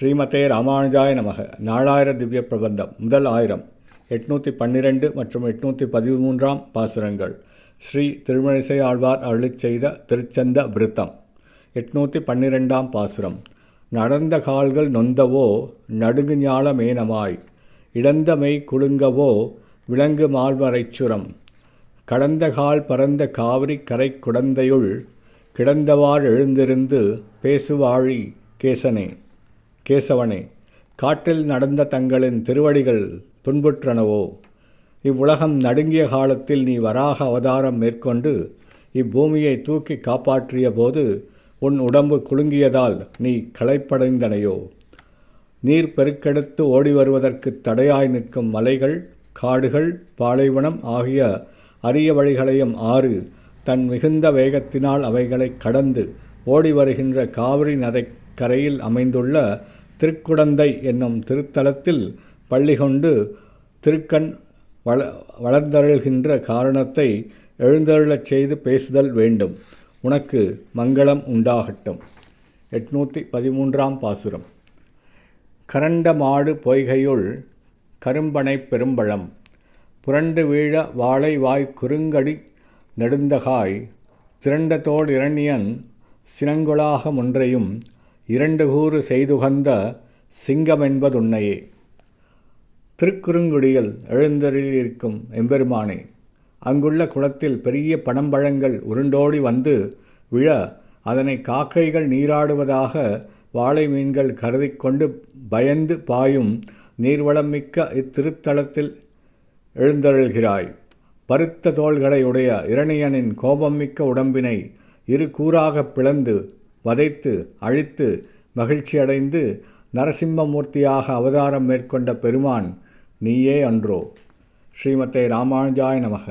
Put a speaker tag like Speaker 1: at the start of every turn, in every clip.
Speaker 1: ஸ்ரீமதே ராமானுஜாய நமக. நாலாயிர திவ்ய பிரபந்தம் முதல் 1000 812 மற்றும் 813 பாசுரங்கள். ஸ்ரீ திருமழிசை ஆழ்வார் அருளிச் செய்த திருச்சந்த விருத்தம். 812 பாசுரம். நடந்த கால்கள் நொந்தவோ நடுங்கு ஞால மேனமாய், இடந்த மெய் குலுங்கவோ விலங்கு மால்வரைச்சுரம், கடந்த கால் பரந்த காவிரி கரை குடந்தையுள் கிடந்தவாறு எழுந்திருந்து பேசுவாழி கேசவனே, காட்டில் நடந்த தங்களின் திருவடிகள் துன்புற்றனவோ. இவ்வுலகம் நடுங்கிய காலத்தில் நீ வராக அவதாரம் மேற்கொண்டு இப்பூமியை தூக்கி காப்பாற்றிய போது உன் உடம்பு குலுங்கியதால் நீ களைப்படைந்தனையோ. நீர் பெருக்கெடுத்து ஓடி வருவதற்கு தடையாய் நிற்கும் மலைகள், காடுகள், பாலைவனம் ஆகிய அரிய வழிகளையும் ஆறு தன் மிகுந்த வேகத்தினால் அவைகளை கடந்து ஓடி வருகின்ற காவிரி நதிக்கரையில் அமைந்துள்ள திருக்குடந்தை என்னும் திருத்தலத்தில் பள்ளி கொண்டு திருக்கண் வளர்ந்தருள்கின்ற காரணத்தை எழுந்தருளச் செய்து பேசுதல் வேண்டும். உனக்கு மங்களம் உண்டாகட்டும். 813 பாசுரம். கரண்ட மாடு பொய்கையுள் கரும்பனை பெரும்பழம், புரண்டு வீழ வாழை வாய் குறுங்கடி நெடுந்தகாய், திரண்ட தோள் இரணியன் சினங்கொளாக ஒன்றையும் இரண்டு கூறு செய்துகந்த சிங்கமென்பதுன்னையே. திருக்குறுங்குடியில் எழுந்தருளியிருக்கும் எம்பெருமானே, அங்குள்ள குளத்தில் பெரிய பனம்பழங்கள் உருண்டோடி வந்து விழ அதனை காக்கைகள் நீராடுவதாக வாழை மீன்கள் கருதி கொண்டு பயந்து பாயும் நீர்வளம் மிக்க இத்திருத்தலத்தில் எழுந்தருள்கிறாய். பருத்த தோள்களை உடைய இரணியனின் கோபம் மிக்க உடம்பினை இரு கூறாக பிளந்து வதைத்து அழித்து மகிழ்ச்சியடைந்து நரசிம்மமூர்த்தியாக அவதாரம் மேற்கொண்ட பெருமான் நீயே அன்றோ. ஸ்ரீமதே ராமானுஜாய நமக.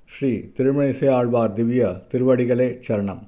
Speaker 1: ஸ்ரீ திருமழிசை ஆழ்வார் திவ்ய திருவடிகளே சரணம்.